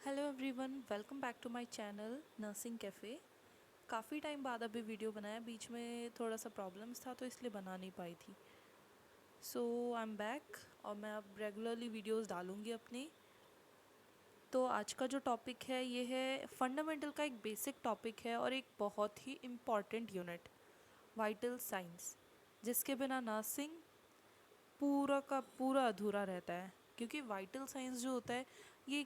Hello everyone, welcome back to my channel nursing cafe. काफ़ी time बाद अभी video बनाया, बीच में थोड़ा सा प्रॉब्लम्स था तो इसलिए बना नहीं पाई थी। सो आई एम बैक और मैं अब रेगुलरली वीडियोस डालूँगी अपनी। तो आज का जो टॉपिक है ये है फंडामेंटल का, एक बेसिक टॉपिक है और एक बहुत ही इम्पॉर्टेंट यूनिट, वाइटल साइंस, जिसके बिना नर्सिंग पूरा का पूरा अधूरा रहता है। क्योंकि वाइटल साइंस जो होता है ये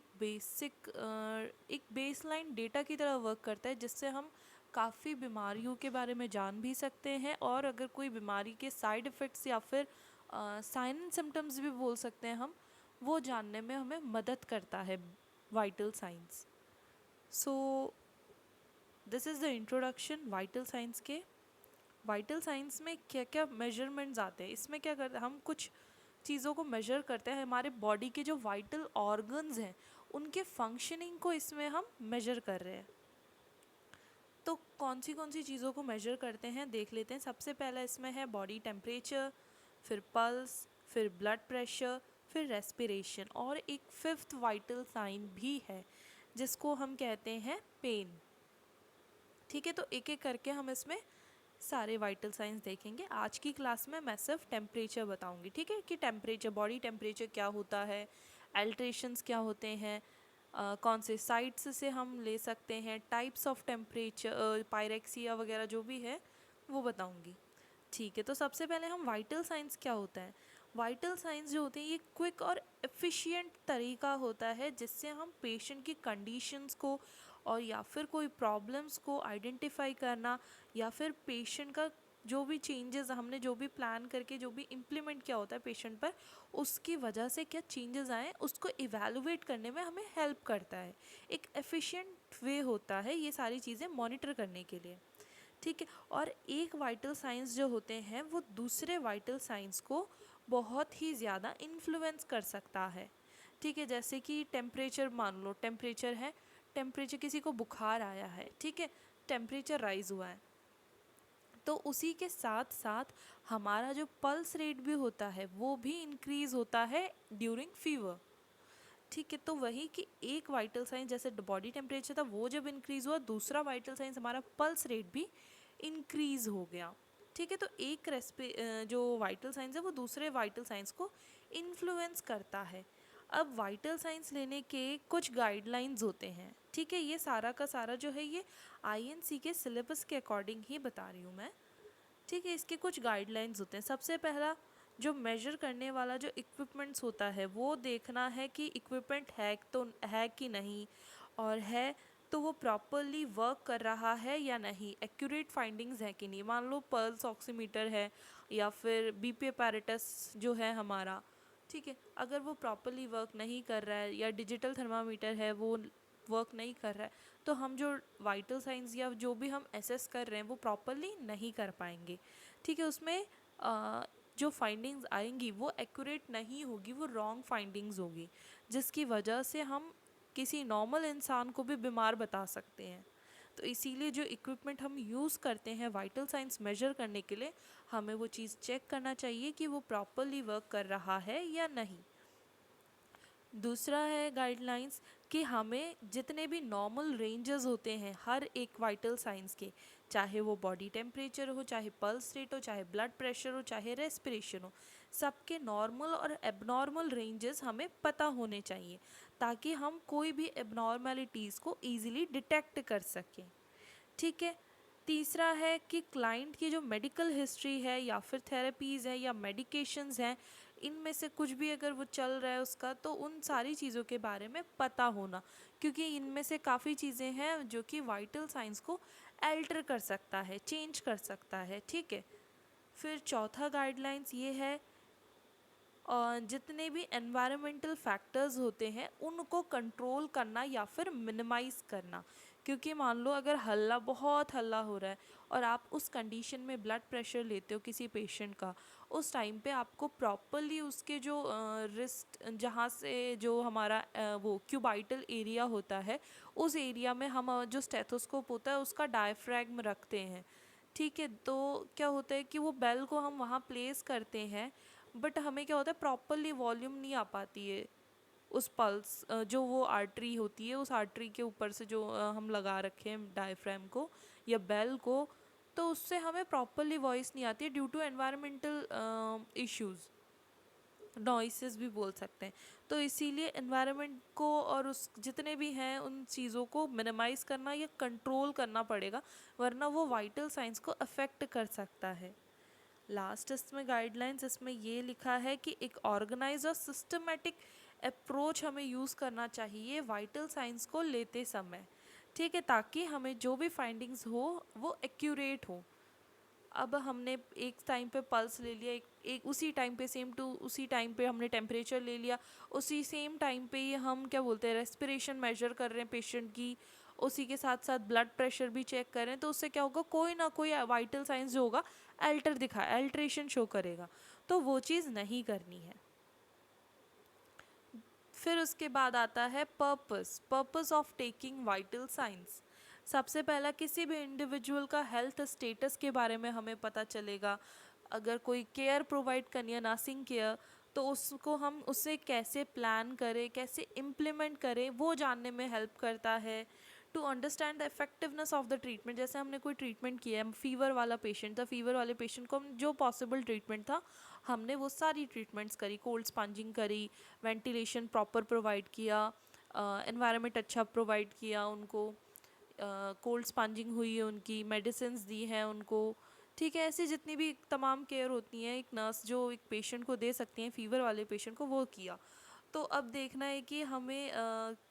एक बेसलाइन डेटा की तरह वर्क करता है, जिससे हम काफ़ी बीमारियों के बारे में जान भी सकते हैं, और अगर कोई बीमारी के साइड इफ़ेक्ट्स या फिर साइन एंड सिम्टम्स भी बोल सकते हैं हम, वो जानने में हमें मदद करता है vital science. So this is the introduction vital science के। वाइटल साइंस में क्या क्या मेजरमेंट्स आते हैं, इसमें क्या करते हैं हम, कुछ चीज़ों को मेजर करते हैं। हमारे बॉडी के जो वाइटल ऑर्गन्स हैं उनके फंक्शनिंग को इसमें हम मेजर कर रहे हैं। तो कौन सी चीज़ों को मेजर करते हैं देख लेते हैं। सबसे पहला इसमें है बॉडी टेम्परेचर, फिर पल्स, फिर ब्लड प्रेशर, फिर रेस्पिरेशन, और एक फिफ्थ वाइटल साइन भी है जिसको हम कहते हैं पेन। ठीक है, तो एक एक करके हम इसमें सारे वाइटल साइंस देखेंगे। आज की क्लास में मैं सिर्फ टेम्परेचर बताऊंगी, ठीक है, कि टेम्परेचर, बॉडी टेम्परेचर क्या होता है, अल्ट्रेशंस क्या होते हैं, कौन से साइट्स से हम ले सकते हैं, टाइप्स ऑफ टेम्परेचर, पायरेक्सिया वगैरह जो भी है वो बताऊंगी। ठीक है, तो सबसे पहले हम वाइटल साइंस क्या होता है। वाइटल साइंस जो होते हैं ये क्विक और एफिशिएंट तरीका होता है जिससे हम पेशेंट की कंडीशंस को और या फिर कोई प्रॉब्लम्स को आइडेंटिफाई करना, या फिर पेशेंट का जो भी चेंजेस हमने जो भी प्लान करके जो भी इम्प्लीमेंट किया होता है पेशेंट पर, उसकी वजह से क्या चेंजेस आए उसको इवैल्यूएट करने में हमें हेल्प करता है। एक एफिशिएंट वे होता है ये सारी चीज़ें मॉनिटर करने के लिए। ठीक है, और एक वाइटल साइंस जो होते हैं वो दूसरे वाइटल साइंस को बहुत ही ज़्यादा इन्फ्लुएंस कर सकता है। ठीक है, जैसे कि टेम्परेचर, मान लो टेम्परेचर है, टेम्परेचर किसी को बुखार आया है, ठीक है, टेम्परेचर राइज हुआ है, तो उसी के साथ साथ हमारा जो पल्स रेट भी होता है वो भी इंक्रीज़ होता है ड्यूरिंग फीवर। ठीक है, तो वही कि एक वाइटल साइंस जैसे बॉडी टेम्परेचर था वो जब इंक्रीज़ हुआ, दूसरा वाइटल साइंस हमारा पल्स रेट भी इंक्रीज़ हो गया। ठीक है, तो एक जो वाइटल साइंस है वो दूसरे वाइटल साइंस को इन्फ्लुएंस करता है। अब वाइटल साइंस लेने के कुछ गाइडलाइंस होते हैं। ठीक है, ये सारा का सारा जो है ये आईएनसी के सिलेबस के अकॉर्डिंग ही बता रही हूँ मैं। ठीक है, इसके कुछ गाइडलाइंस होते हैं। सबसे पहला, जो मेजर करने वाला जो इक्विपमेंट्स होता है वो देखना है कि इक्विपमेंट है कि नहीं, और है तो वो प्रॉपरली वर्क कर रहा है या नहीं, एक्यूरेट फाइंडिंग्स है कि नहीं। मान लो पल्स ऑक्सीमीटर है या फिर बीपी अपैरेटस जो है हमारा, ठीक है, अगर वो प्रॉपरली वर्क नहीं कर रहा है, या डिजिटल थर्मामीटर है वो वर्क नहीं कर रहा है, तो हम जो वाइटल साइंस या जो भी हम एसेस कर रहे हैं वो प्रॉपरली नहीं कर पाएंगे। ठीक है, उसमें जो फाइंडिंग्स आएंगी वो एक्यूरेट नहीं होगी, वो रॉन्ग फाइंडिंग्स होगी, जिसकी वजह से हम किसी नॉर्मल इंसान को भी बीमार बता सकते हैं। तो इसीलिए जो इक्विपमेंट हम यूज़ करते हैं वाइटल साइंस मेजर करने के लिए, हमें वो चीज़ चेक करना चाहिए कि वो प्रॉपरली वर्क कर रहा है या नहीं। दूसरा है गाइडलाइंस कि हमें जितने भी नॉर्मल रेंजेस होते हैं हर एक वाइटल साइंस के, चाहे वो बॉडी टेम्परेचर हो, चाहे पल्स रेट हो, चाहे ब्लड प्रेशर हो, चाहे रेस्पिरेशन हो, सबके नॉर्मल और एबनॉर्मल रेंजेस हमें पता होने चाहिए, ताकि हम कोई भी एबनॉर्मेलिटीज़ को ईजिली डिटेक्ट कर सकें। ठीक है, तीसरा है कि क्लाइंट की जो मेडिकल हिस्ट्री है या फिर थेरेपीज़ है या मेडिकेशंस हैं, इनमें से कुछ भी अगर वो चल रहा है उसका, तो उन सारी चीज़ों के बारे में पता होना, क्योंकि इनमें से काफ़ी चीज़ें हैं जो कि वाइटल साइंस को अल्टर कर सकता है, चेंज कर सकता है। ठीक है, फिर चौथा गाइडलाइंस ये है, जितने भी एनवायरमेंटल फैक्टर्स होते हैं उनको कंट्रोल करना या फिर मिनिमाइज़ करना। क्योंकि मान लो अगर हल्ला, बहुत हल्ला हो रहा है, और आप उस कंडीशन में ब्लड प्रेशर लेते हो किसी पेशेंट का, उस टाइम पे आपको प्रॉपरली उसके जो रिस्ट, जहाँ से जो हमारा वो क्यूबाइटल एरिया होता है, उस एरिया में हम जो स्टेथोस्कोप होता है उसका डायफ्रैगम रखते हैं। ठीक है, तो क्या होता है कि वो बेल को हम वहाँ प्लेस करते हैं, बट हमें क्या होता है प्रॉपरली वॉल्यूम नहीं आ पाती है, उस पल्स जो वो आर्टरी होती है, उस आर्टरी के ऊपर से जो हम लगा रखे हैं डायफ्राम को या बेल को, तो उससे हमें प्रॉपरली वॉइस नहीं आती है due to environmental issues, noises भी बोल सकते हैं। तो इसीलिए एनवायरनमेंट को और उस जितने भी हैं उन चीज़ों को मिनिमाइज़ करना या कंट्रोल करना पड़ेगा, वरना वो वाइटल साइंस को अफेक्ट कर सकता है। लास्ट इसमें गाइडलाइंस इसमें ये लिखा है कि एक ऑर्गेनाइज और सिस्टमेटिक अप्रोच हमें यूज़ करना चाहिए वाइटल साइंस को लेते समय, ठीक है, ताकि हमें जो भी फाइंडिंग्स हो वो एक्यूरेट हो। अब हमने एक टाइम पे पल्स ले लिया, एक उसी टाइम पे सेम टू उसी टाइम पे हमने टेम्परेचर ले लिया, उसी सेम टाइम पे ही हम क्या बोलते हैं रेस्पिरेशन मेजर कर रहे हैं पेशेंट की, उसी के साथ साथ ब्लड प्रेशर भी चेक कर रहे हैं, तो उससे क्या होगा, कोई ना कोई वाइटल साइंस जो होगा अल्ट्रेशन शो करेगा, तो वो चीज़ नहीं करनी है। फिर उसके बाद आता है purpose of taking vital science. सबसे पहला, किसी भी इंडिविजुअल का हेल्थ स्टेटस के बारे में हमें पता चलेगा। अगर कोई केयर प्रोवाइड करनी है, नर्सिंग केयर, तो उसको हम उससे कैसे प्लान करें, कैसे इम्प्लीमेंट करें, वो जानने में हेल्प करता है। To understand the effectiveness of the treatment, जैसे हमने कोई ट्रीटमेंट किया है, फीवर वाला पेशेंट था, फीवर वाले पेशेंट को हम जो पॉसिबल ट्रीटमेंट था हमने वो सारी ट्रीटमेंट्स करी, कोल्ड स्पंजिंग करी, वेंटिलेशन प्रॉपर प्रोवाइड किया, एनवायरनमेंट अच्छा प्रोवाइड किया उनको, कोल्ड स्पंजिंग हुई है उनकी, मेडिसिन दी हैं उनको, ठीक है। ऐसी जितनी भी तमाम केयर होती हैं एक नर्स जो एक पेशेंट को दे सकती हैं, फीवर वाले पेशेंट को, वो किया। तो अब देखना है कि हमें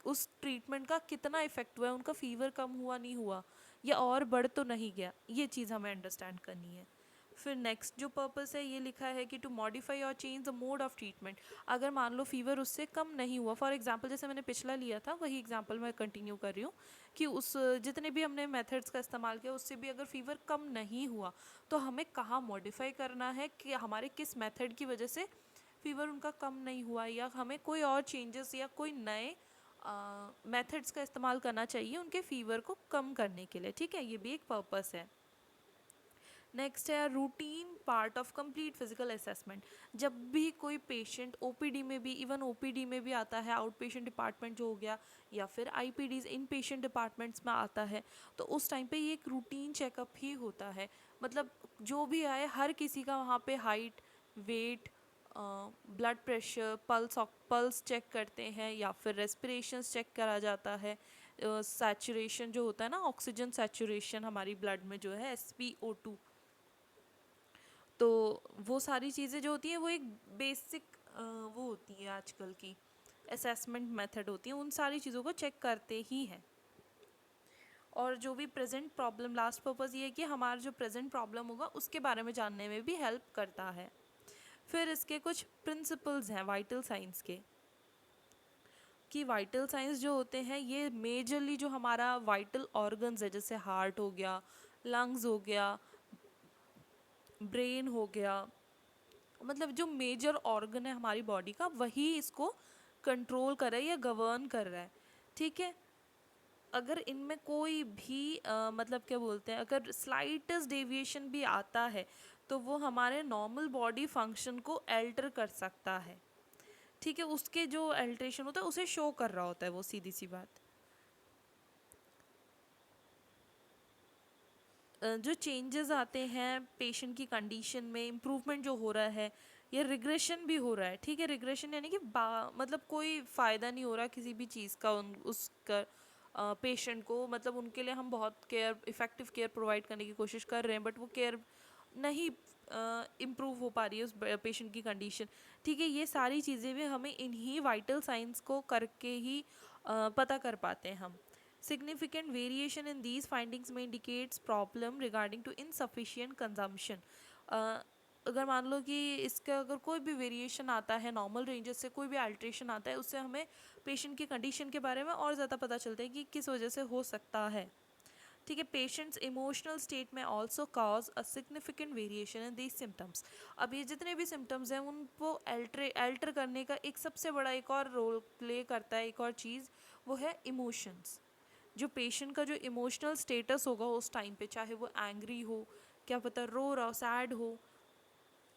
उस ट्रीटमेंट का कितना इफ़ेक्ट हुआ है, उनका फ़ीवर कम हुआ नहीं हुआ या और बढ़ तो नहीं गया, ये चीज़ हमें अंडरस्टैंड करनी है। फिर नेक्स्ट जो पर्पस है ये लिखा है कि टू मॉडिफाई और change the mode of treatment. अगर मान लो फीवर उससे कम नहीं हुआ, फॉर एग्जांपल जैसे मैंने पिछला लिया था वही एग्जांपल मैं कंटिन्यू कर रही हूँ, कि उस जितने भी हमने मेथड्स का इस्तेमाल किया उससे भी अगर फीवर कम नहीं हुआ, तो हमें कहाँ मॉडिफाई करना है कि हमारे किस मेथड की वजह से फीवर उनका कम नहीं हुआ, या हमें कोई और चेंजेस या कोई नए मेथड्स का इस्तेमाल करना चाहिए उनके फीवर को कम करने के लिए, ठीक है, ये भी एक पर्पस है। नेक्स्ट है routine part of complete physical assessment. जब भी कोई पेशेंट ओपीडी में भी, इवन ओपीडी में भी आता है, आउट पेशेंट डिपार्टमेंट जो हो गया, या फिर आईपीडीज इन पेशेंट डिपार्टमेंट्स में आता है, तो उस टाइम पे ये एक रूटीन चेकअप ही होता है। मतलब जो भी आए हर किसी का वहाँ पे height, weight, blood pressure, pulse check करते हैं, या फिर रेस्पिरेशंस चेक करा जाता है, सैचुरेशन जो होता है ना, ऑक्सीजन सैचुरेशन हमारी ब्लड में जो है SpO2, तो वो सारी चीज़ें जो होती हैं वो एक बेसिक वो होती है आजकल की असेसमेंट मेथड होती है, उन सारी चीज़ों को चेक करते ही हैं। और जो भी प्रेजेंट प्रॉब्लम, लास्ट पर्पज़ ये है कि हमारा जो प्रेजेंट प्रॉब्लम होगा उसके बारे में जानने में भी हेल्प करता है। फिर इसके कुछ प्रिंसिपल्स हैं वाइटल साइंस के, कि वाइटल साइंस जो होते हैं ये मेजरली जो हमारा वाइटल ऑर्गन्स है, जैसे हार्ट हो गया, लंग्स हो गया, ब्रेन हो गया, मतलब जो मेजर ऑर्गन है हमारी बॉडी का, वही इसको कंट्रोल कर रहा है या गवर्न कर रहा है, ठीक है। अगर इनमें कोई भी मतलब क्या बोलते हैं, अगर स्लाइटेस्ट डेविएशन भी आता है तो वो हमारे नॉर्मल बॉडी फंक्शन को अल्टर कर सकता है, ठीक है। उसके जो अल्ट्रेशन होता है उसे शो कर रहा होता है वो, सीधी सी बात। जो चेंजेस आते हैं पेशेंट की कंडीशन में, इम्प्रूवमेंट जो हो रहा है, या रिग्रेशन भी हो रहा है, ठीक है। रिग्रेशन यानी कि मतलब कोई फ़ायदा नहीं हो रहा किसी भी चीज़ का उसका पेशेंट को, मतलब उनके लिए हम बहुत केयर, इफ़ेक्टिव केयर प्रोवाइड करने की कोशिश कर रहे हैं, बट वो केयर नहीं इम्प्रूव हो पा रही है उस पेशेंट की कंडीशन, ठीक है। ये सारी चीज़ें भी हमें इन्हीं वाइटल साइंस को करके ही पता कर पाते हैं हम। Significant variation in these findings may indicates problem regarding to insufficient consumption. अगर मान लो कि इसका अगर कोई भी वेरिएशन आता है नॉर्मल रेंजेस से, कोई भी अल्ट्रेशन आता है, उससे हमें पेशेंट की कंडीशन के बारे में और ज़्यादा पता चलता है कि किस वजह से हो सकता है, ठीक है। पेशेंट्स इमोशनल स्टेट में also cause a significant variation in these symptoms. अब ये जितने भी सिम्टम्स हैं उनको अल्टर करने का एक सबसे बड़ा एक और रोल प्ले करता है, एक और चीज़, वो है इमोशंस। जो पेशेंट का जो इमोशनल स्टेटस होगा उस टाइम पे, चाहे वो एंग्री हो, क्या पता रो रहा हो, सैड हो,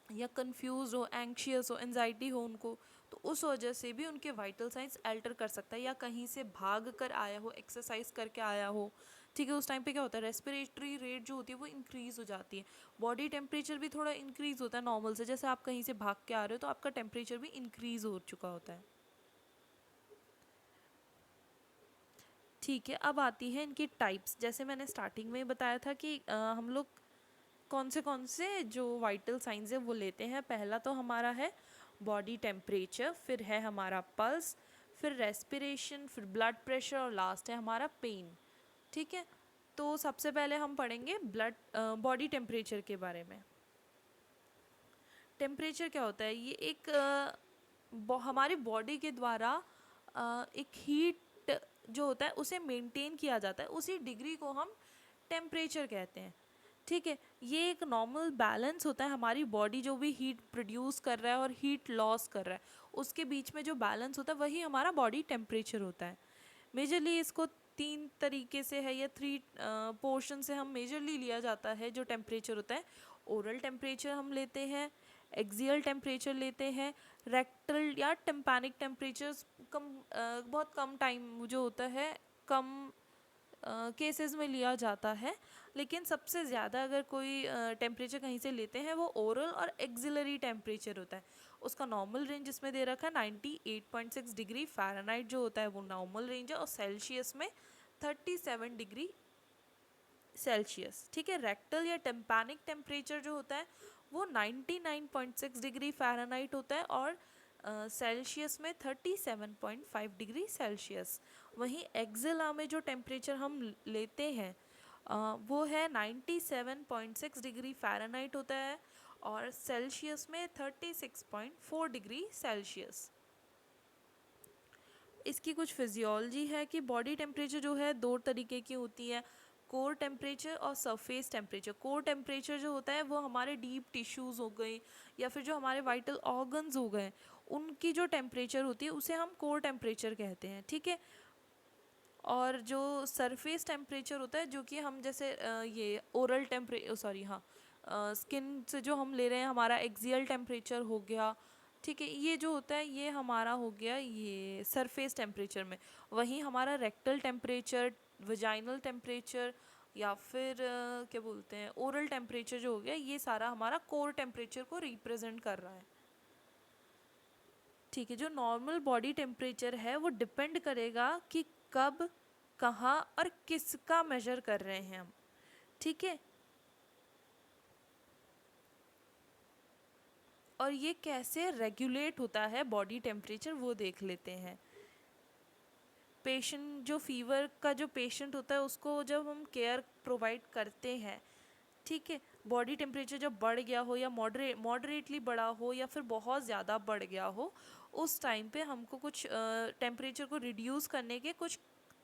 या कंफ्यूज हो, एंग्शियस हो, एंजाइटी हो उनको, तो उस वजह से भी उनके वाइटल साइंस अल्टर कर सकता है, या कहीं से भाग कर आया हो, एक्सरसाइज करके आया हो, ठीक है, उस टाइम पे क्या होता है, रेस्पिरेटरी रेट जो होती है वो इंक्रीज़ हो जाती है, बॉडी टेम्परेचर भी थोड़ा इंक्रीज़ होता है नॉर्मल से, जैसे आप कहीं से भाग के आ रहे हो तो आपका टेम्परेचर भी इंक्रीज़ हो चुका होता है। ठीक है, अब आती है इनकी टाइप्स। जैसे मैंने स्टार्टिंग में बताया था कि हम लोग कौन से जो वाइटल साइंस है वो लेते हैं। पहला तो हमारा है बॉडी टेम्परेचर, फिर है हमारा पल्स, फिर रेस्पिरेशन, फिर ब्लड प्रेशर और लास्ट है हमारा पेन। ठीक है, तो सबसे पहले हम पढ़ेंगे बॉडी टेम्परेचर के बारे में। टेम्परेचर क्या होता है, ये एक हमारी बॉडी के द्वारा एक हीट जो होता है उसे मेंटेन किया जाता है, उसी डिग्री को हम टेम्परेचर कहते हैं। ठीक है, ये एक नॉर्मल बैलेंस होता है, हमारी बॉडी जो भी हीट प्रोड्यूस कर रहा है और हीट लॉस कर रहा है उसके बीच में जो बैलेंस होता है वही हमारा बॉडी टेम्परेचर होता है। मेजरली इसको 3 तरीके से है, या 3 पोर्शन से हम मेजरली लिया जाता है जो टेम्परेचर होता है। ओरल टेम्परेचर हम लेते हैं, एक्सियल टेम्परेचर लेते हैं, रेक्टल या टेम्पैनिक टेम्परेचर बहुत कम टाइम जो होता है, कम केसेस में लिया जाता है। लेकिन सबसे ज़्यादा अगर कोई टेम्परेचर कहीं से लेते हैं वो ओरल और एक्सिलरी टेम्परेचर होता है। उसका नॉर्मल रेंज इसमें दे रखा है 98.6 डिग्री फ़ारेनहाइट जो होता है वो नॉर्मल रेंज है, और सेल्सियस में 37 डिग्री सेल्सियस। ठीक है, रेक्टल या टेम्पैनिक टेम्परेचर जो होता है वो 99.6 डिग्री फ़ारेनहाइट होता है, और सेल्सियस में 37.5 डिग्री सेल्सियस। वहीं एक्सिला में जो टेम्परेचर हम लेते हैं वो है 97.6 डिग्री फ़ारेनहाइट होता है, और सेल्सियस में 36.4 डिग्री सेल्सियस। इसकी कुछ फिजियोलॉजी है कि बॉडी टेम्परेचर जो है 2 तरीके की होती है, कोर टेम्परेचर और सरफेस टेम्परेचर। कोर टेम्परेचर जो होता है वो हमारे डीप टिश्यूज़ हो गए या फिर जो हमारे वाइटल ऑर्गन्स हो गए उनकी जो टेम्परेचर होती है उसे हम कोर टेम्परेचर कहते हैं। ठीक है, और जो सरफेस टेम्परेचर होता है जो कि हम जैसे ये ओरल स्किन से जो हम ले रहे हैं, हमारा एक्सियल टेम्परेचर हो गया। ठीक है, ये जो होता है ये हमारा हो गया ये सरफेस टेम्परेचर में। वहीं हमारा रेक्टल टेम्परेचर, वजाइनल टेम्परेचर या फिर क्या बोलते हैं ओरल टेम्परेचर जो हो गया, ये सारा हमारा कोर टेम्परेचर को रिप्रेजेंट कर रहा है। ठीक है, जो नॉर्मल बॉडी टेम्परेचर है वो डिपेंड करेगा कि कब, कहाँ और किसका मेजर कर रहे हैं हम। ठीक है, और ये कैसे रेगुलेट होता है बॉडी टेम्परेचर वो देख लेते हैं। पेशेंट जो फीवर का जो पेशेंट होता है उसको जब हम केयर प्रोवाइड करते हैं, ठीक है, बॉडी टेम्परेचर जब बढ़ गया हो या मॉडरेटली बढ़ा हो या फिर बहुत ज़्यादा बढ़ गया हो, उस टाइम पे हमको कुछ टेम्परेचर को रिड्यूस करने के कुछ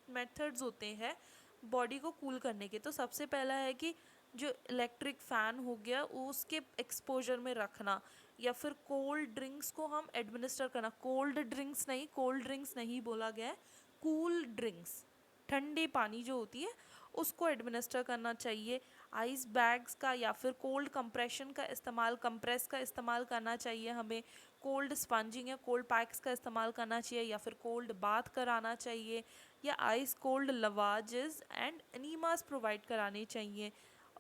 मेथड्स होते हैं बॉडी को कूल करने के। तो सबसे पहला है कि जो इलेक्ट्रिक फ़ैन हो गया उसके एक्सपोजर में रखना, या फिर कोल्ड ड्रिंक्स को हम एडमिनिस्टर करना। कोल्ड ड्रिंक्स नहीं बोला गया है, कूल ड्रिंक्स, ठंडे पानी जो होती है उसको एडमिनिस्टर करना चाहिए। आइस बैग्स का या फिर कोल्ड कंप्रेस का इस्तेमाल करना चाहिए हमें। कोल्ड स्पंजिंग या कोल्ड पैक्स का इस्तेमाल करना चाहिए, या फिर कोल्ड बाथ कराना चाहिए, या ice cold lavages and enemas provide कराने चाहिए,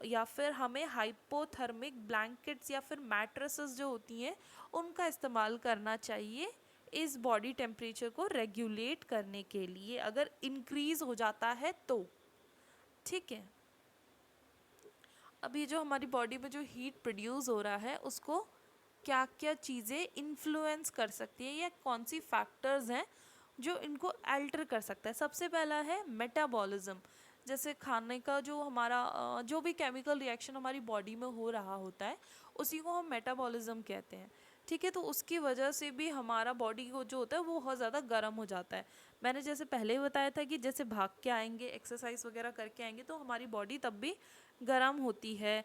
या फिर हमें हाइपोथर्मिक ब्लैंकेट्स या फिर मैट्रेसेस जो होती हैं उनका इस्तेमाल करना चाहिए इस बॉडी टेम्परेचर को रेगुलेट करने के लिए, अगर इंक्रीज़ हो जाता है तो। ठीक है, अभी जो हमारी बॉडी में जो हीट प्रोड्यूस हो रहा है उसको क्या क्या चीज़ें इन्फ्लुएंस कर सकती है, या कौन सी फैक्टर्स हैं जो इनको अल्टर कर सकता है। सबसे पहला है मेटाबॉलिज्म। जैसे खाने का जो हमारा जो भी केमिकल रिएक्शन हमारी बॉडी में हो रहा होता है उसी को हम मेटाबॉलिज्म कहते हैं। ठीक है, तो उसकी वजह से भी हमारा बॉडी को जो होता है वो बहुत ज़्यादा गर्म हो जाता है। मैंने जैसे पहले ही बताया था कि जैसे भाग के आएंगे, एक्सरसाइज वगैरह करके आएंगे तो हमारी बॉडी तब भी गर्म होती है,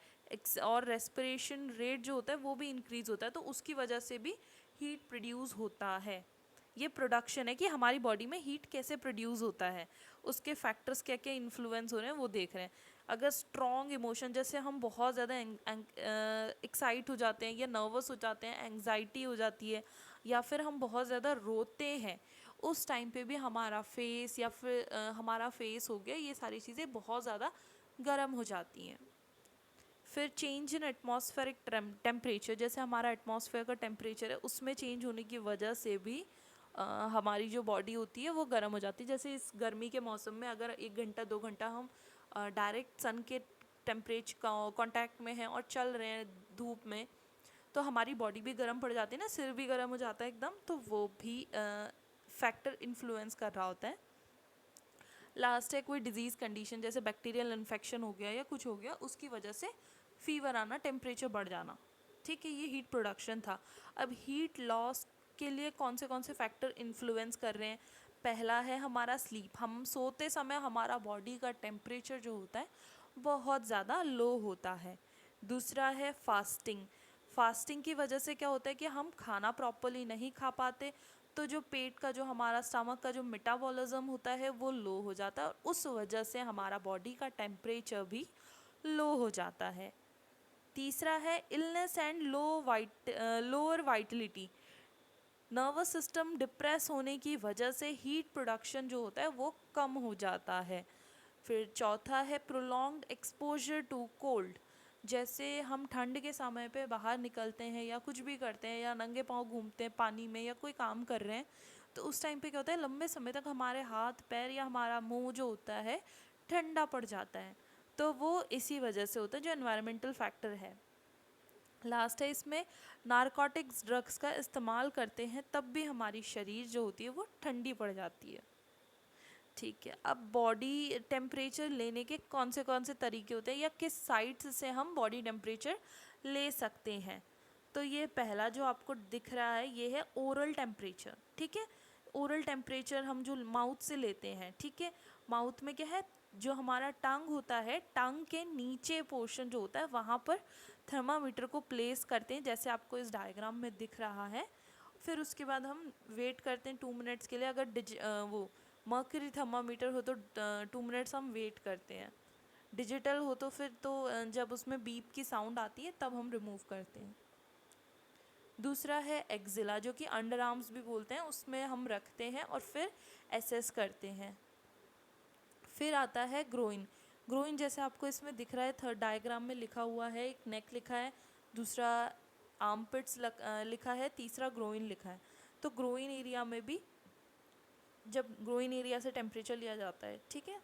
और रेस्पिरेशन रेट जो होता है वो भी इंक्रीज़ होता है, तो उसकी वजह से भी हीट प्रोड्यूस होता है। ये प्रोडक्शन है कि हमारी बॉडी में हीट कैसे प्रोड्यूस होता है, उसके फैक्टर्स क्या क्या इन्फ्लुएंस हो रहे हैं वो देख रहे हैं। अगर स्ट्रॉन्ग इमोशन, जैसे हम बहुत ज़्यादा एक्साइट हो जाते हैं या नर्वस हो जाते हैं, एंग्जाइटी हो जाती है, या फिर हम बहुत ज़्यादा रोते हैं, उस टाइम पे भी हमारा फेस या फिर हमारा फेस हो गया, ये सारी चीज़ें बहुत ज़्यादा गर्म हो जाती हैं। फिर चेंज इन एटमॉस्फेरिक टेम्परेचर, जैसे हमारा एटमॉस्फेयर का टेम्परेचर है उसमें चेंज होने की वजह से भी हमारी जो बॉडी होती है वो गर्म हो जाती है। जैसे इस गर्मी के मौसम में अगर 1 घंटा 2 घंटा हम डायरेक्ट सन के टेम्परेचर कांटेक्ट में हैं और चल रहे हैं धूप में, तो हमारी बॉडी भी गर्म पड़ जाती है ना, सिर भी गर्म हो जाता है एकदम, तो वो भी फैक्टर इन्फ्लुएंस कर रहा होता है। लास्ट है कोई डिजीज़ कंडीशन, जैसे बैक्टीरियल इन्फेक्शन हो गया या कुछ हो गया, उसकी वजह से फीवर आना, टेम्परेचर बढ़ जाना। ठीक है, ये हीट प्रोडक्शन था। अब हीट लॉस के लिए कौन से फैक्टर इन्फ्लुएंस कर रहे हैं? पहला है हमारा स्लीप। हम सोते समय हमारा बॉडी का टेम्परेचर जो होता है बहुत ज़्यादा लो होता है। दूसरा है फास्टिंग। फास्टिंग की वजह से क्या होता है कि हम खाना प्रॉपरली नहीं खा पाते, तो जो पेट का, जो हमारा स्टमक का जो मेटाबॉलिज्म होता है वो लो हो जाता है, और उस वजह से हमारा बॉडी का टेम्परेचर भी लो हो जाता है। तीसरा है illness and lower Vitality. Nervous system depress होने की वजह से हीट प्रोडक्शन जो होता है वो कम हो जाता है। फिर चौथा है प्रोलॉन्ग्ड एक्सपोजर टू कोल्ड। जैसे हम ठंड के समय पे बाहर निकलते हैं या कुछ भी करते हैं या नंगे पाँव घूमते हैं पानी में या कोई काम कर रहे हैं, तो उस टाइम पे क्या होता है, लंबे समय तक हमारे हाथ पैर या हमारा मुंह जो होता है ठंडा पड़ जाता है, तो वो इसी वजह से होता है, जो एनवायरमेंटल फैक्टर है। लास्ट है इसमें नारकोटिक्स ड्रग्स का इस्तेमाल करते हैं तब भी हमारी शरीर जो होती है वो ठंडी पड़ जाती है। ठीक है, अब बॉडी टेम्परेचर लेने के कौन से तरीके होते हैं या किस साइट्स से हम बॉडी टेम्परेचर ले सकते हैं? तो ये पहला जो आपको दिख रहा है ये है ओरल टेम्परेचर। ठीक है, ओरल टेम्परेचर हम जो माउथ से लेते हैं, ठीक है, माउथ में क्या है, जो हमारा टंग होता है, टंग के नीचे पोर्शन जो होता है वहाँ पर थर्मामीटर को प्लेस करते हैं, जैसे आपको इस डायग्राम में दिख रहा है। फिर उसके बाद हम वेट करते हैं 2 मिनट्स के लिए। अगर वो मर्करी थर्मामीटर हो तो 2 मिनट्स हम वेट करते हैं। डिजिटल हो तो फिर तो जब उसमें बीप की साउंड आती है तब हम रिमूव करते हैं। दूसरा है एक्जिला, जो कि अंडर आर्म्स भी बोलते हैं, उसमें हम रखते हैं और फिर एसेस करते हैं। फिर आता है ग्रोइन। ग्रोइन जैसे आपको इसमें दिख रहा है, थर्ड डायग्राम में लिखा हुआ है, एक नेक लिखा है, दूसरा आर्मपिट्स लिखा है, तीसरा ग्रोइन लिखा है। तो ग्रोइन एरिया में भी जब ग्रोइन एरिया से टेम्परेचर लिया जाता है, ठीक है।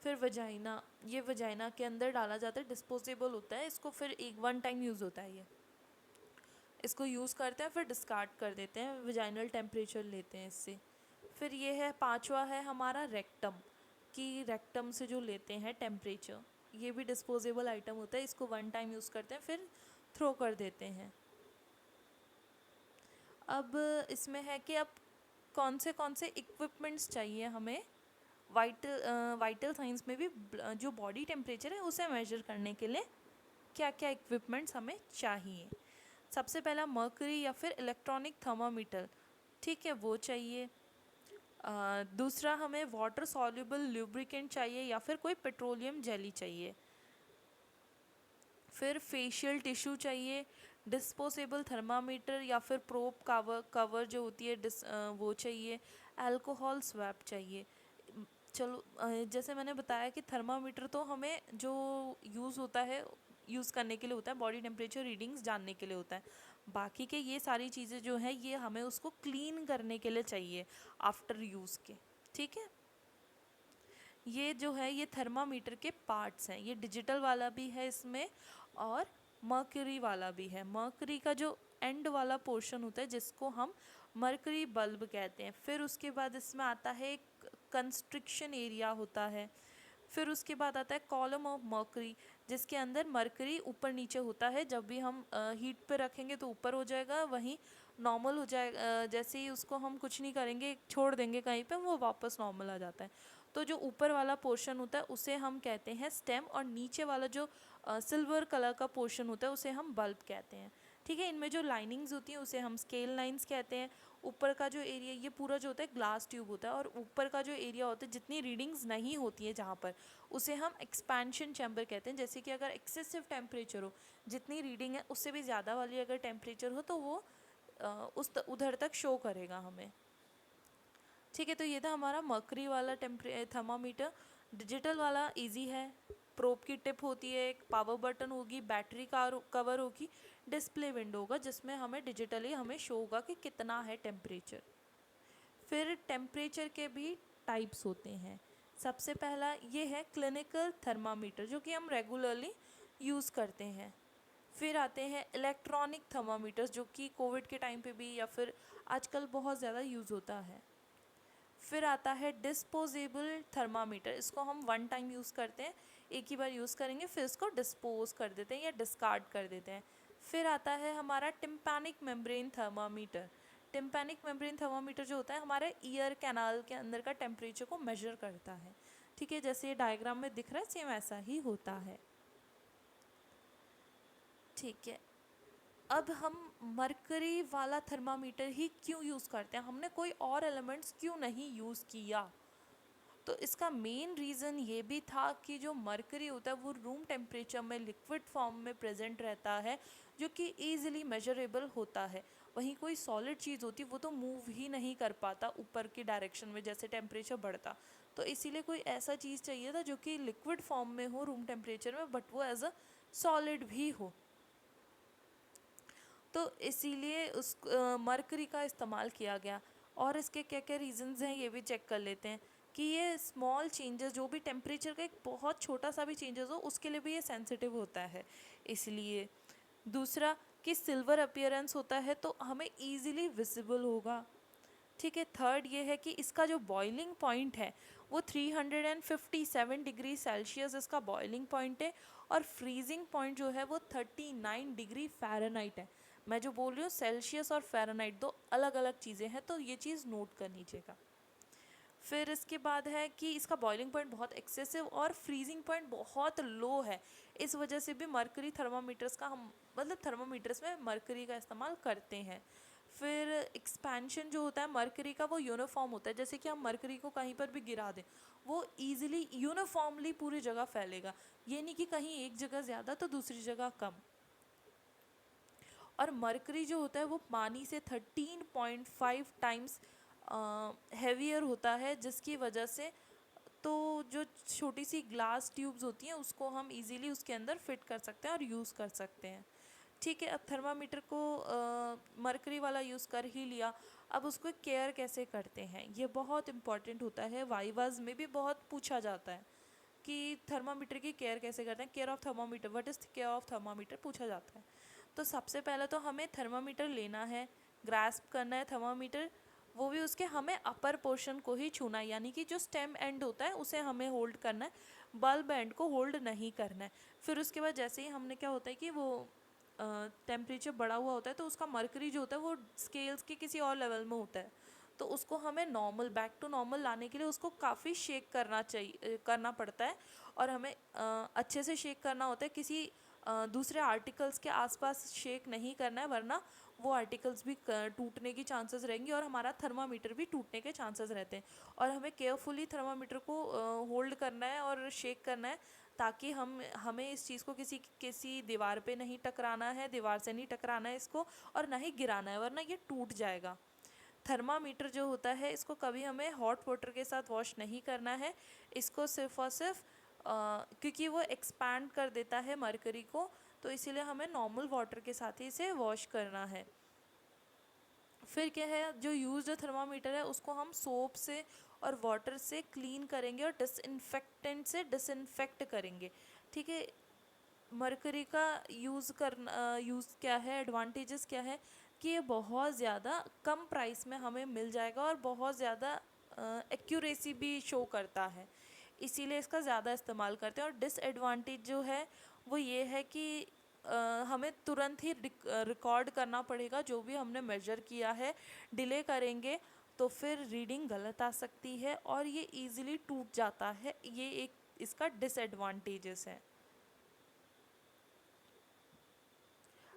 फिर वजाइना, ये वजाइना के अंदर डाला जाता है, डिस्पोजेबल होता है, इसको फिर एक 1 टाइम यूज़ होता है, ये इसको यूज़ करते हैं फिर डिस्कार्ड कर देते हैं, वजाइनल टेम्परेचर लेते हैं इससे। फिर ये है पांचवा है हमारा रेक्टम, कि रेक्टम से जो लेते हैं टेम्परेचर, ये भी डिस्पोजेबल आइटम होता है, इसको 1 टाइम यूज़ करते हैं फिर थ्रो कर देते हैं। अब इसमें है कि अब कौन से इक्विपमेंट्स चाहिए हमें वाइटल साइंस में भी, जो बॉडी टेम्परेचर है उसे मेजर करने के लिए क्या क्या इक्विपमेंट्स हमें चाहिए। सबसे पहला मर्करी या फिर इलेक्ट्रॉनिक थर्मामीटर, ठीक है, वो चाहिए। दूसरा हमें वाटर सॉल्युबल ल्यूब्रिकेंट चाहिए या फिर कोई पेट्रोलियम जेली चाहिए। फिर फेशियल टिश्यू चाहिए, डिस्पोजेबल थर्मामीटर या फिर प्रोब कवर जो होती है वो चाहिए, अल्कोहल स्वैप चाहिए। चलो जैसे मैंने बताया कि थर्मामीटर तो हमें जो यूज़ होता है, यूज़ करने के लिए होता है, बॉडी टेम्परेचर रीडिंग्स जानने के लिए होता है। बाकी के ये सारी चीज़ें जो हैं ये हमें उसको क्लीन करने के लिए चाहिए आफ्टर यूज़ के। ठीक है, ये जो है ये थर्मामीटर के पार्ट्स हैं, ये डिजिटल वाला भी है इसमें और मर्करी वाला भी है। मर्करी का जो एंड वाला पोर्शन होता है जिसको हम मर्करी बल्ब कहते हैं। फिर उसके बाद इसमें आता है एक कंस्ट्रिक्शन एरिया होता है। फिर उसके बाद आता है कॉलम ऑफ मर्करी, जिसके अंदर मर्करी ऊपर नीचे होता है, जब भी हम हीट पे रखेंगे तो ऊपर हो जाएगा, वहीं नॉर्मल हो जाएगा, जैसे ही उसको हम कुछ नहीं करेंगे छोड़ देंगे कहीं पे, वो वापस नॉर्मल आ जाता है। तो जो ऊपर वाला पोर्शन होता है उसे हम कहते हैं स्टेम, और नीचे वाला जो सिल्वर कलर का पोर्शन होता है उसे हम बल्ब कहते हैं। ठीक है, इनमें जो लाइनिंग्स होती हैं उसे हम स्केल लाइंस कहते हैं। ऊपर का जो एरिया, ये पूरा जो होता है ग्लास ट्यूब होता है, और ऊपर का जो एरिया होता है जितनी रीडिंग्स नहीं होती है जहाँ पर, उसे हम एक्सपेंशन चैम्बर कहते हैं। जैसे कि अगर एक्सेसिव टेम्परेचर हो, जितनी रीडिंग है उससे भी ज़्यादा वाली अगर टेम्परेचर हो, तो वो उधर तक शो करेगा हमें। ठीक है, तो ये था हमारा मर्करी वाला थर्मामीटर। डिजिटल वाला इजी है, प्रोब की टिप होती है, एक पावर बटन होगी, बैटरी का कवर होगी, डिस्प्ले विंडो होगा जिसमें हमें डिजिटली हमें शो होगा कि कितना है टेम्परेचर। फिर टेम्परेचर के भी टाइप्स होते हैं। सबसे पहला ये है क्लिनिकल थर्मामीटर जो कि हम रेगुलरली यूज़ करते हैं। फिर आते हैं इलेक्ट्रॉनिक थर्मामीटर्स जो कि कोविड के टाइम पे भी या फिर आजकल बहुत ज़्यादा यूज़ होता है। फिर आता है डिस्पोजेबल थर्मामीटर, इसको हम वन टाइम यूज़ करते हैं, एक ही बार यूज़ करेंगे फिर इसको डिस्पोज कर देते हैं या डिस्कार्ड कर देते हैं। फिर आता है हमारा tympanic membrane thermometer. Tympanic membrane thermometer जो होता है हमारे ईयर कैनाल के अंदर का टेम्परेचर को मेजर करता है। ठीक है, जैसे ये डायग्राम में दिख रहा है सेम ऐसा ही होता है। ठीक है, अब हम मरकरी वाला थर्मामीटर ही क्यों यूज़ करते हैं, हमने कोई और एलिमेंट्स क्यों नहीं यूज़ किया? तो इसका मेन रीज़न ये भी था कि जो मरकरी होता है वो रूम टेम्परेचर में लिक्विड फॉर्म में प्रेजेंट रहता है जो कि ईजिली मेजरेबल होता है। वहीं कोई सॉलिड चीज़ होती वो तो मूव ही नहीं कर पाता ऊपर की डायरेक्शन में जैसे टेम्परेचर बढ़ता। तो इसीलिए कोई ऐसा चीज़ चाहिए था जो कि लिक्विड फॉर्म में हो रूम टेम्परेचर में बट वो एज अ सॉलिड भी हो। तो इसीलिए उस मरकरी का इस्तेमाल किया गया। और इसके क्या क्या रीजंस हैं ये भी चेक कर लेते हैं कि ये स्मॉल चेंजेस जो भी टेम्परेचर का एक बहुत छोटा सा भी चेंजेस हो उसके लिए भी ये सेंसिटिव होता है इसलिए। दूसरा कि सिल्वर अपीयरेंस होता है तो हमें ईजिली विजिबल होगा। ठीक है, थर्ड ये है कि इसका जो बॉइलिंग पॉइंट है वो 357 डिग्री सेल्सियस इसका बॉइलिंग पॉइंट है और फ्रीजिंग पॉइंट जो है वो 39 डिग्री फ़ारेनहाइट है। मैं जो बोल रही हूँ सेल्सियस और फ़ारेनहाइट दो अलग अलग चीज़ें हैं तो ये चीज़ नोट कर लीजिएगा। फिर इसके बाद है कि इसका बॉइलिंग पॉइंट बहुत एक्सेसिव और फ्रीजिंग पॉइंट बहुत लो है, इस वजह से भी मरकरी थर्मामीटर्स का हम मतलब थर्मामीटर्स में मरकरी का इस्तेमाल करते हैं। फिर एक्सपेंशन जो होता है मरकरी का वो यूनिफॉर्म होता है, जैसे कि हम मरकरी को कहीं पर भी गिरा दें वो ईजिली यूनिफॉर्मली पूरी जगह फैलेगा, ये नहीं कि कहीं एक जगह ज़्यादा तो दूसरी जगह कम। और मरकरी जो होता है वो पानी से 13.5 टाइम्स हैवियर होता है जिसकी वजह से तो जो छोटी सी ग्लास ट्यूब्स होती हैं उसको हम इजीली उसके अंदर फिट कर सकते हैं और यूज़ कर सकते हैं। ठीक है, अब थर्मामीटर को मरकरी वाला यूज़ कर ही लिया, अब उसको केयर कैसे करते हैं ये बहुत इंपॉर्टेंट होता है, वाइवाज में भी बहुत पूछा जाता है कि थर्मामीटर की केयर कैसे करते हैं, care of thermometer, what is care of thermometer पूछा जाता है। तो सबसे पहले तो हमें थर्मामीटर लेना है, ग्रास्प करना है थर्मामीटर, वो भी उसके हमें अपर पोर्शन को ही छूना है यानी कि जो स्टेम एंड होता है उसे हमें होल्ड करना है, बल्ब एंड को होल्ड नहीं करना है। फिर उसके बाद जैसे ही हमने क्या होता है कि वो टेम्परेचर बढ़ा हुआ होता है तो उसका मरकरी जो होता है वो स्केल्स के किसी और लेवल में होता है, तो उसको हमें नॉर्मल बैक टू नॉर्मल लाने के लिए उसको काफ़ी शेक करना चाहिए करना पड़ता है। और हमें अच्छे से शेक करना होता है, किसी दूसरे आर्टिकल्स के आसपास शेक नहीं करना है वरना वो आर्टिकल्स भी टूटने की चांसेस रहेंगी और हमारा थर्मामीटर भी टूटने के चांसेस रहते हैं। और हमें केयरफुली थर्मामीटर को होल्ड करना है और शेक करना है ताकि हमें इस चीज़ को किसी किसी दीवार पे नहीं टकराना है, दीवार से नहीं टकराना है इसको और ना ही गिराना है वरना ये टूट जाएगा। थर्मामीटर जो होता है इसको कभी हमें हॉट वाटर के साथ वॉश नहीं करना है, इसको सिर्फ और सिर्फ क्योंकि वो एक्सपैंड कर देता है मरकरी को, तो इसीलिए हमें नॉर्मल वाटर के साथ ही इसे वॉश करना है। फिर क्या है, जो यूज्ड थर्मामीटर है उसको हम सोप से और वाटर से क्लीन करेंगे और डिसइंफेक्टेंट से डिसइंफेक्ट करेंगे। ठीक है, मरकरी का यूज़ क्या है, एडवांटेजेस क्या है कि ये बहुत ज़्यादा कम प्राइस में हमें मिल जाएगा और बहुत ज़्यादा एक्यूरेसी भी शो करता है, इसीलिए इसका ज़्यादा इस्तेमाल करते हैं। और डिसएडवांटेज जो है वो ये है कि हमें तुरंत ही रिकॉर्ड करना पड़ेगा जो भी हमने मेजर किया है, डिले करेंगे तो फिर रीडिंग गलत आ सकती है और ये इजीली टूट जाता है, ये एक इसका डिसएडवांटेजेस है।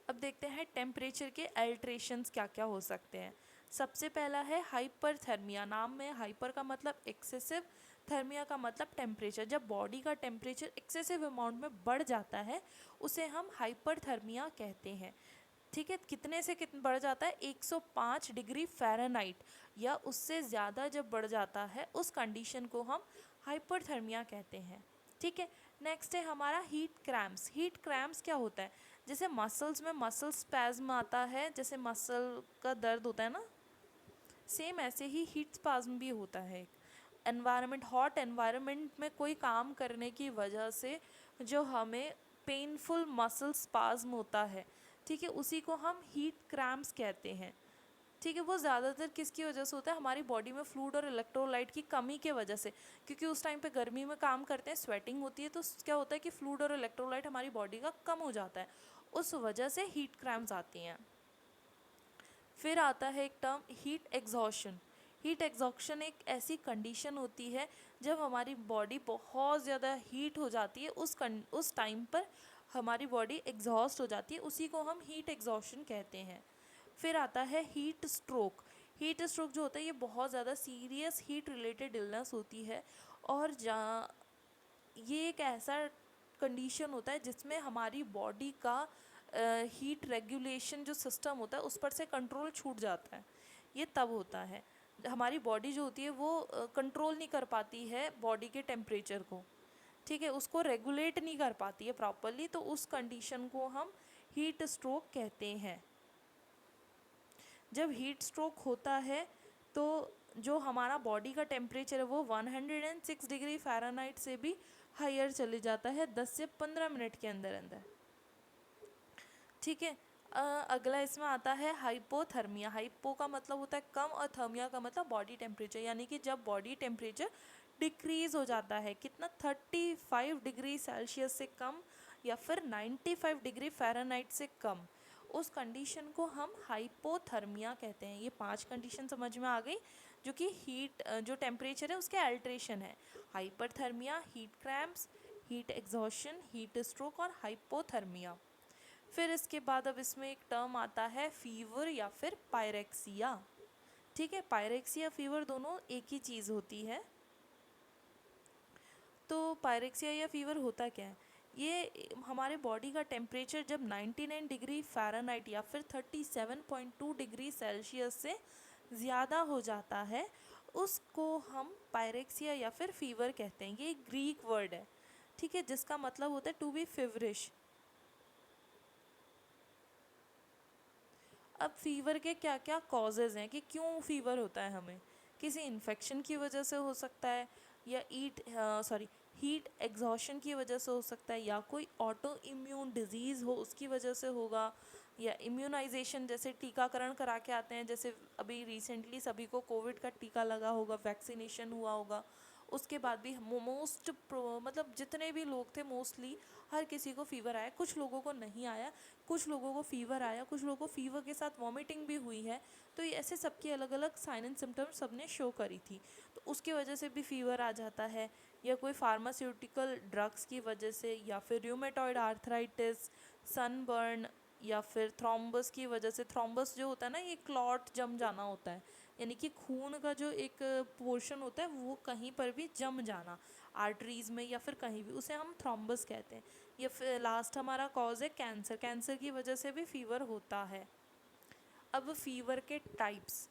अब देखते हैं टेम्परेचर के अल्ट्रेशंस क्या क्या हो सकते हैं। सबसे पहला है हाइपरथर्मिया, नाम में हाइपर का मतलब एक्सेसिव, थर्मिया का मतलब टेम्परेचर, जब बॉडी का टेम्परेचर एक्सेसिव अमाउंट में बढ़ जाता है उसे हम हाइपरथर्मिया कहते हैं। ठीक है, कितने से कितने बढ़ जाता है, 105 डिग्री फ़ारेनहाइट या उससे ज़्यादा जब बढ़ जाता है उस कंडीशन को हम हाइपरथर्मिया कहते हैं। ठीक है, नेक्स्ट है हमारा हीट क्रैम्प्स। हीट क्रैम्प्स क्या होता है, जैसे मसल्स में मसल स्पैज्म आता है, जैसे मसल का दर्द होता है ना, सेम ऐसे ही हीट स्पाज्म भी होता है। एनवायरनमेंट, हॉट एनवायरनमेंट में कोई काम करने की वजह से जो हमें पेनफुल मसल स्पाज्म होता है, ठीक है, उसी को हम हीट क्रैम्प्स कहते हैं। ठीक है, वो ज़्यादातर किसकी वजह से होता है, हमारी बॉडी में फ्लूइड और इलेक्ट्रोलाइट की कमी के वजह से, क्योंकि उस टाइम पे गर्मी में काम करते हैं, स्वेटिंग होती है, तो क्या होता है कि फ्लूइड और इलेक्ट्रोलाइट हमारी बॉडी का कम हो जाता है, उस वजह से हीट क्रैम्प्स आती हैं। फिर आता है एक term heat exhaustion. Heat exhaustion एक ऐसी कंडीशन होती है जब हमारी बॉडी बहुत ज़्यादा हीट हो जाती है, उस टाइम पर हमारी बॉडी एग्जॉस्ट हो जाती है, उसी को हम हीट एग्जॉशन कहते हैं। फिर आता है हीट स्ट्रोक। हीट स्ट्रोक जो होता है ये बहुत ज़्यादा सीरियस हीट रिलेटेड इलनेस होती है, और जहाँ ये एक ऐसा कंडीशन होता है जिसमें हमारी बॉडी का हीट रेगुलेशन जो सिस्टम होता है उस पर से कंट्रोल छूट जाता है। ये तब होता है हमारी बॉडी जो होती है वो कंट्रोल नहीं कर पाती है बॉडी के टेम्परेचर को, ठीक है, उसको रेगुलेट नहीं कर पाती है प्रॉपरली, तो उस कंडीशन को हम हीट स्ट्रोक कहते हैं। जब हीट स्ट्रोक होता है तो जो हमारा बॉडी का टेम्परेचर है वो 106 डिग्री फ़ारेनहाइट से भी हायर चले जाता है 10 से 15 मिनट के अंदर अंदर। ठीक है, अगला इसमें आता है हाइपोथर्मिया। हाइपो का मतलब होता है कम और थर्मिया का मतलब बॉडी टेम्परेचर, यानी कि जब बॉडी टेम्परेचर डिक्रीज़ हो जाता है, कितना 35 डिग्री सेल्सियस से कम या फिर 95 डिग्री फ़ारेनहाइट से कम, उस कंडीशन को हम हाइपोथर्मिया कहते हैं। ये 5 कंडीशन समझ में आ गई जो कि हीट जो टेम्परेचर है उसके अल्ट्रेशन है। Hyperthermia, heat cramps, heat exhaustion, heat stroke और हाइपोथर्मिया। फिर इसके बाद अब इसमें एक टर्म आता है फीवर या फिर पायरेक्सिया। ठीक है, पायरेक्सिया फीवर दोनों एक ही चीज़ होती है। तो पायरेक्सिया या फीवर होता क्या है, ये हमारे बॉडी का टेम्परेचर जब 99 डिग्री फ़ारेनहाइट या फिर 37.2 डिग्री सेल्सियस से ज़्यादा हो जाता है उसको हम पायरेक्सिया या फिर फीवर कहते हैं। ये एक ग्रीक वर्ड है, ठीक है, जिसका मतलब होता है टू बी फेवरिश। अब फीवर के क्या क्या कॉजेज़ हैं कि क्यों फीवर होता है हमें, किसी इन्फेक्शन की वजह से हो सकता है, या हीट एग्जॉशन की वजह से हो सकता है, या कोई ऑटो इम्यून डिजीज़ हो उसकी वजह से होगा, या इम्यूनाइजेशन जैसे टीकाकरण करा के आते हैं, जैसे अभी रिसेंटली सभी को कोविड का टीका लगा होगा, वैक्सीनेशन हुआ होगा, उसके बाद भी मतलब जितने भी लोग थे मोस्टली हर किसी को फीवर आया, कुछ लोगों को नहीं आया, कुछ लोगों को फ़ीवर आया, कुछ लोगों को फ़ीवर के साथ वॉमिटिंग भी हुई है। तो ये ऐसे सबकी अलग अलग साइन एंड सिम्टम्स सबने शो करी थी, तो उसकी वजह से भी फ़ीवर आ जाता है, या कोई फार्मास्यूटिकल ड्रग्स की वजह से, या फिर र्यूमेटॉइड आर्थराइटिस, सनबर्न, या फिर थ्रोम्बस की वजह से। थ्रोम्बस जो होता है ना, ये क्लॉट जम जाना होता है, यानी कि खून का जो एक पोर्शन होता है वो कहीं पर भी जम जाना आर्टरीज़ में या फिर कहीं भी, उसे हम थ्रोम्बस कहते हैं। या फिर लास्ट हमारा कॉज है कैंसर। कैंसर की वजह से भी फीवर होता है। अब फीवर के टाइप्स,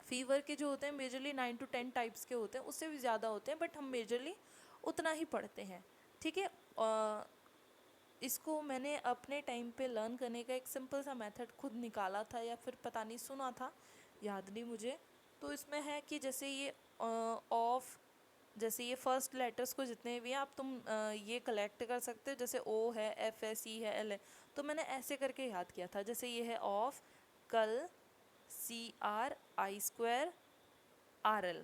फीवर के जो होते हैं मेजरली 9 to 10 टाइप्स के होते हैं, उससे भी ज़्यादा होते हैं, बट हम मेजरली उतना ही पढ़ते हैं। ठीक है, इसको मैंने अपने टाइम पे लर्न करने का एक सिंपल सा मेथड खुद निकाला था, या फिर पता नहीं सुना था, याद नहीं मुझे। तो इसमें है कि जैसे ये ऑफ, जैसे ये फर्स्ट लेटर्स को जितने भी हैं आप तुम ये कलेक्ट कर सकते हो, जैसे ओ है, एफ है, सी है, एल है, तो मैंने ऐसे करके याद किया था। जैसे ये है ऑफ, कल, C R I square R L,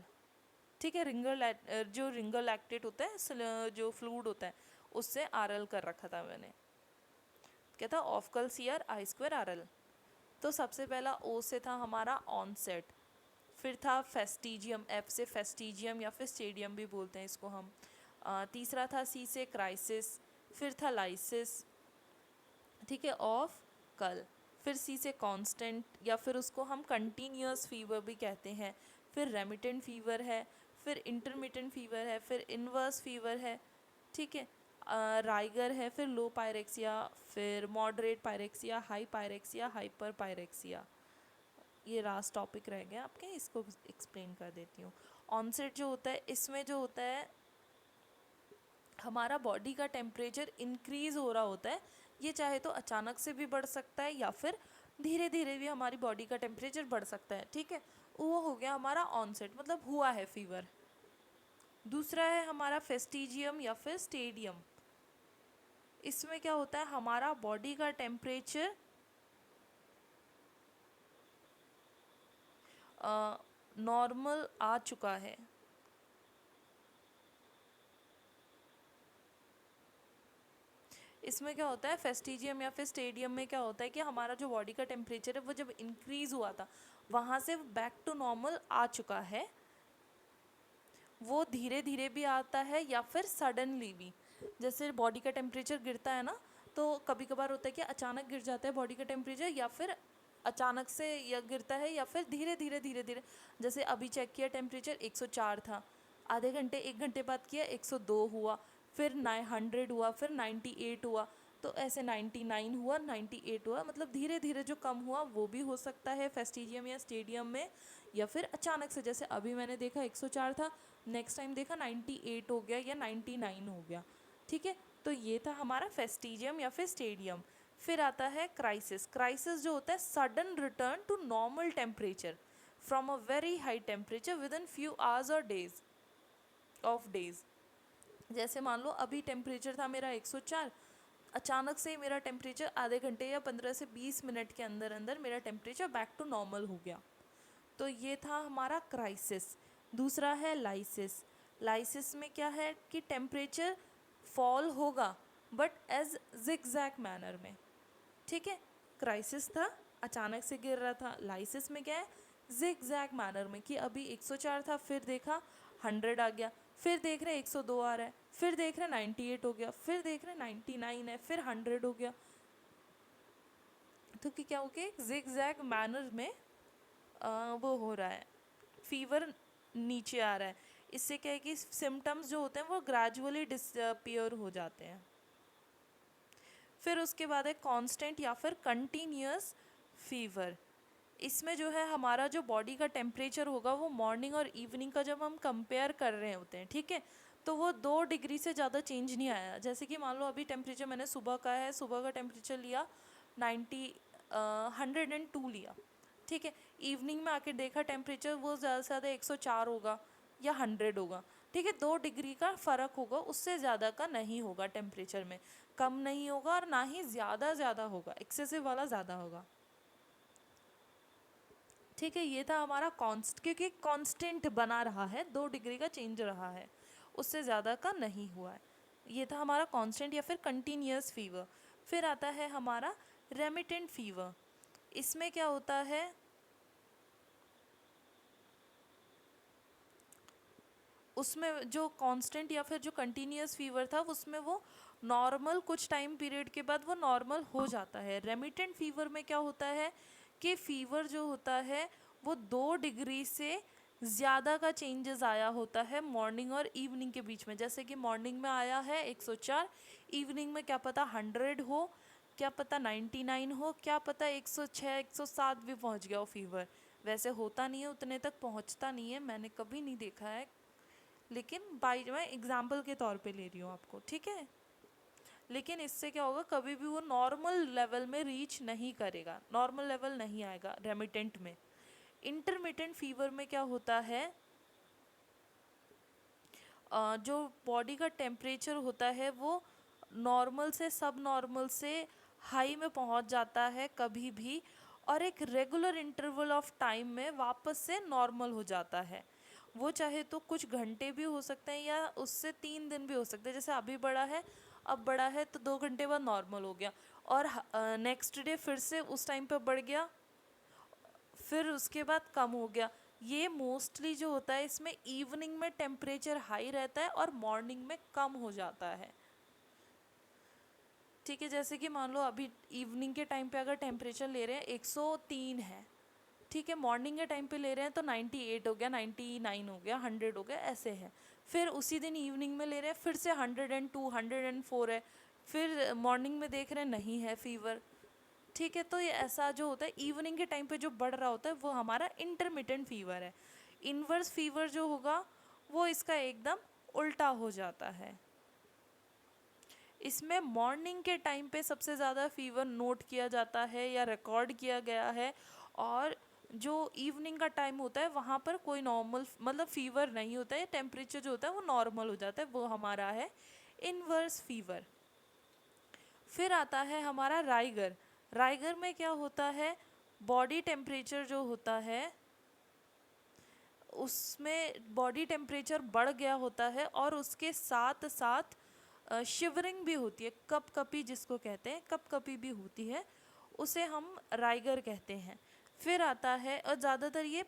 ठीक है, जो रिंगर लैक्टेट होता है, जो फ्लूड होता है, उससे आर एल कर रखा था मैंने। क्या था, ऑफ, कल, C R I square R L. तो सबसे पहला ओ से था हमारा ऑनसेट, फिर था फेस्टिजियम, एफ से फेस्टिजियम या फिर स्टेडियम भी बोलते हैं इसको हम। तीसरा था सी से क्राइसिस, फिर था लाइसिस, ठीक है, ऑफ, कल। फिर सी से कांस्टेंट, या फिर उसको हम कंटिन्यूअस फीवर भी कहते हैं। फिर रेमिटेंट फीवर है, फिर इंटरमिटेंट फीवर है, फिर इनवर्स फीवर है। ठीक है, राइगर है, फिर लो पायरेक्सिया, फिर moderate pyrexia, high pyrexia, hyper pyrexia. ये लास्ट टॉपिक रह गया आपके, इसको एक्सप्लेन कर देती हूँ। ऑनसेट जो होता है, इसमें जो होता है हमारा बॉडी का टेम्परेचर इंक्रीज़ हो रहा होता है। ये चाहे तो अचानक से भी बढ़ सकता है या फिर धीरे धीरे भी हमारी बॉडी का टेम्परेचर बढ़ सकता है, ठीक है। वो हो गया हमारा ऑनसेट, मतलब हुआ है फीवर। दूसरा है हमारा फेस्टिजियम या फिर स्टेडियम। इसमें क्या होता है, हमारा बॉडी का टेम्परेचर नॉर्मल आ चुका है। इसमें क्या होता है, फेस्टिजियम या फिर स्टेडियम में क्या होता है कि हमारा जो बॉडी का टेम्परेचर है वो जब इंक्रीज़ हुआ था वहाँ से बैक टू नॉर्मल आ चुका है। वो धीरे धीरे भी आता है या फिर सडनली भी। जैसे बॉडी का टेम्परेचर गिरता है ना, तो कभी कभार होता है कि अचानक गिर जाता है बॉडी का टेम्परेचर, या फिर अचानक से या गिरता है या फिर धीरे धीरे धीरे धीरे। जैसे अभी चेक किया टेम्परेचर 104 था, आधे घंटे 1 घंटे बाद किया 102 हुआ, फिर 900 हुआ, फिर 98 हुआ, तो ऐसे 99 हुआ, 98 हुआ। मतलब धीरे धीरे जो कम हुआ वो भी हो सकता है फेस्टिजियम या स्टेडियम में, या फिर अचानक से जैसे अभी मैंने देखा 104 था, नेक्स्ट टाइम देखा 98 हो गया या 99 हो गया, ठीक है। तो ये था हमारा फेस्टिजियम या फिर स्टेडियम। फिर आता है क्राइसिस। क्राइसिस जो होता है sudden return to normal temperature from a very high temperature within few hours और डेज। जैसे मान लो अभी टेम्परेचर था मेरा 104, अचानक से मेरा टेम्परेचर आधे घंटे या 15 से 20 मिनट के अंदर अंदर मेरा टेम्परेचर बैक टू नॉर्मल हो गया। तो ये था हमारा क्राइसिस। दूसरा है लाइसिस। लाइसिस में क्या है कि टेम्परेचर फॉल होगा बट एज जिगजैग मैनर में, ठीक है। क्राइसिस था, अचानक से गिर रहा था। लाइसिस में क्या है, जिगजैग मैनर में, कि अभी 104 था, फिर देखा 100 आ गया, फिर देख रहे 102 आ रहा है, फिर देख रहे 98 हो गया, फिर देख रहे 99 है, फिर 100 हो गया। तो कि क्या हो गया, जिगजैग मैनर में वो हो रहा है, फीवर नीचे आ रहा है। इससे क्या है कि सिम्टम्स जो होते हैं वो ग्रेजुअली डिसअपियर हो जाते हैं। फिर उसके बाद है कांस्टेंट या फिर कंटिन्यूअस फीवर। इसमें जो है हमारा जो बॉडी का टेम्परेचर होगा वो मॉर्निंग और इवनिंग का जब हम कंपेयर कर रहे होते हैं, ठीक है, तो वो 2 डिग्री से ज़्यादा चेंज नहीं आया। जैसे कि मान लो अभी टेम्परेचर मैंने सुबह का है, सुबह का टेम्परेचर लिया 102 लिया, ठीक है। इवनिंग में आके देखा टेम्परेचर वो ज़्यादा से ज़्यादा 104 होगा या 100 होगा, ठीक है। 2 डिग्री का फ़र्क होगा, उससे ज़्यादा का नहीं होगा टेम्परेचर में, कम नहीं होगा और ना ही ज़्यादा होगा, एक्सेसिव वाला ज़्यादा होगा, ठीक है। ये था हमारा क्योंकि कांस्टेंट बना रहा है, 2 डिग्री का चेंज रहा है, उससे ज़्यादा का नहीं हुआ है। ये था हमारा कांस्टेंट या फिर कंटिन्यूअस फीवर। फिर आता है हमारा रेमिटेंट फीवर। इसमें क्या होता है, उसमें जो कांस्टेंट या फिर जो कंटिन्यूअस फीवर था उसमें वो नॉर्मल कुछ टाइम पीरियड के बाद वो नॉर्मल हो जाता है। रेमिटेंट फीवर में क्या होता है कि फीवर जो होता है वो 2 डिग्री से ज़्यादा का चेंजेस आया होता है मॉर्निंग और इवनिंग के बीच में। जैसे कि मॉर्निंग में आया है 104, इवनिंग में क्या पता 100 हो, क्या पता 99 हो, क्या पता 106 107 भी पहुंच गया हो फीवर। वैसे होता नहीं है, उतने तक पहुंचता नहीं है, मैंने कभी नहीं देखा है, लेकिन बाई मैं एग्जाम्पल के तौर पे ले रही हूँ आपको, ठीक है। लेकिन इससे क्या होगा, कभी भी वो नॉर्मल लेवल में रीच नहीं करेगा, नॉर्मल लेवल नहीं आएगा रेमिटेंट में। इंटरमिटेंट फीवर में क्या होता है, जो बॉडी का टेम्परेचर होता है वो नॉर्मल से सब नॉर्मल से हाई में पहुंच जाता है कभी भी, और एक रेगुलर इंटरवल ऑफ टाइम में वापस से नॉर्मल हो जाता है। वो चाहे तो कुछ घंटे भी हो सकते हैं या उससे 3 दिन भी हो सकते हैं। जैसे अभी बड़ा है, अब बड़ा है तो 2 घंटे बाद नॉर्मल हो गया, और नेक्स्ट डे फिर से उस टाइम पे बढ़ गया, फिर उसके बाद कम हो गया। ये मोस्टली जो होता है इसमें इवनिंग में टेम्परेचर हाई रहता है और मॉर्निंग में कम हो जाता है, ठीक है। जैसे कि मान लो अभी इवनिंग के टाइम पे अगर टेम्परेचर ले रहे हैं 103 है, ठीक है, मॉर्निंग के टाइम पे ले रहे हैं तो 98 हो गया, 99 हो गया, 100 हो गया, ऐसे है। फिर उसी दिन इवनिंग में ले रहे हैं, फिर से 102, 104 है। फिर मॉर्निंग में देख रहे हैं नहीं है फीवर। ठीक है, तो ये ऐसा जो होता है इवनिंग के टाइम पे जो बढ़ रहा होता है वो हमारा इंटरमिटेंट फीवर है। इन्वर्स फीवर जो होगा वो इसका एकदम उल्टा हो जाता है। इसमें मॉर्निंग के टाइम पे सबसे ज़्यादा फीवर नोट किया जाता है या रिकॉर्ड किया गया है, और जो इवनिंग का टाइम होता है वहाँ पर कोई नॉर्मल मतलब फीवर नहीं होता है, टेम्परेचर जो होता है वो नॉर्मल हो जाता है, वो हमारा है इन्वर्स फीवर। फिर आता है हमारा राइगर। राइगर में क्या होता है, बॉडी टेम्परेचर जो होता है उसमें बॉडी टेम्परेचर बढ़ गया होता है और उसके साथ साथ शिवरिंग भी होती है, कपकपी जिसको कहते हैं, कपकपी भी होती है, उसे हम राइगर कहते हैं। फिर आता है, और ज़्यादातर ये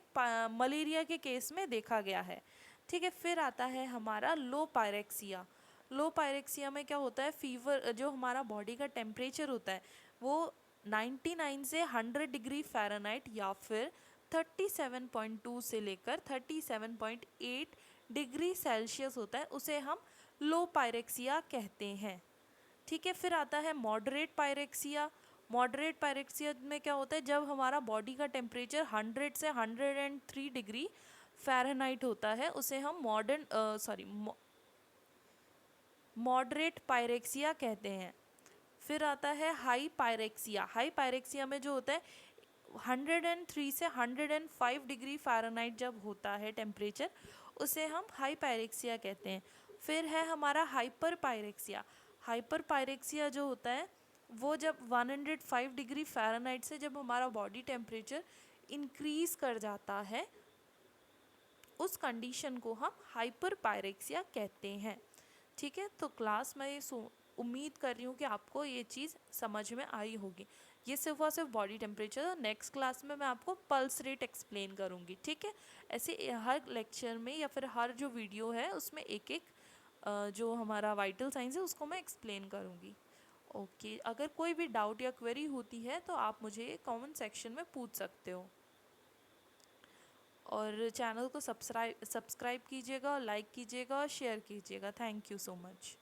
मलेरिया के केस में देखा गया है। ठीक है, फिर आता है हमारा लो पायरेक्सिया। लो पायरेक्सिया में क्या होता है, फीवर जो हमारा बॉडी का टेम्परेचर होता है वो 99 से 100 डिग्री फ़ारेनहाइट या फिर 37.2 से लेकर 37.8 डिग्री सेल्सियस होता है, उसे हम लो पायरेक्सिया कहते हैं। ठीक है, फिर आता है मॉडरेट पायरेक्सिया। मॉडरेट पायरेक्सिया में क्या होता है, जब हमारा बॉडी का टेम्परेचर 100 से 103 डिग्री फ़ारेनहाइट होता है, उसे हम मॉडरेट पायरेक्सिया कहते हैं। फिर आता है हाई पायरेक्सिया। हाई पायरेक्सिया में जो होता है 103 से 105 डिग्री फ़ारेनहाइट जब होता है टेम्परेचर, उसे हम हाई पायरेक्सिया कहते हैं। फिर है हमारा हाइपर पायरेक्सिया। हाइपर पायरेक्सिया जो होता है वो जब 105 डिग्री फ़ारेनहाइट से जब हमारा बॉडी टेम्परेचर इंक्रीज़ कर जाता है, उस कंडीशन को हम हाइपर पायरेक्सिया कहते हैं। ठीक है, तो क्लास में उम्मीद कर रही हूँ कि आपको ये चीज़ समझ में आई होगी। ये सिर्फ और सिर्फ बॉडी टेम्परेचर, नेक्स्ट क्लास में मैं आपको पल्स रेट एक्सप्लेन करूँगी। ठीक है, ऐसे हर लेक्चर में या फिर हर जो वीडियो है उसमें एक एक जो हमारा वाइटल साइंस है उसको मैं एक्सप्लेन करूँगी। ओके, अगर कोई भी डाउट या क्वेरी होती है तो आप मुझे कमेंट सेक्शन में पूछ सकते हो, और चैनल को सब्सक्राइब कीजिएगा और लाइक कीजिएगा और शेयर कीजिएगा। Thank you so much.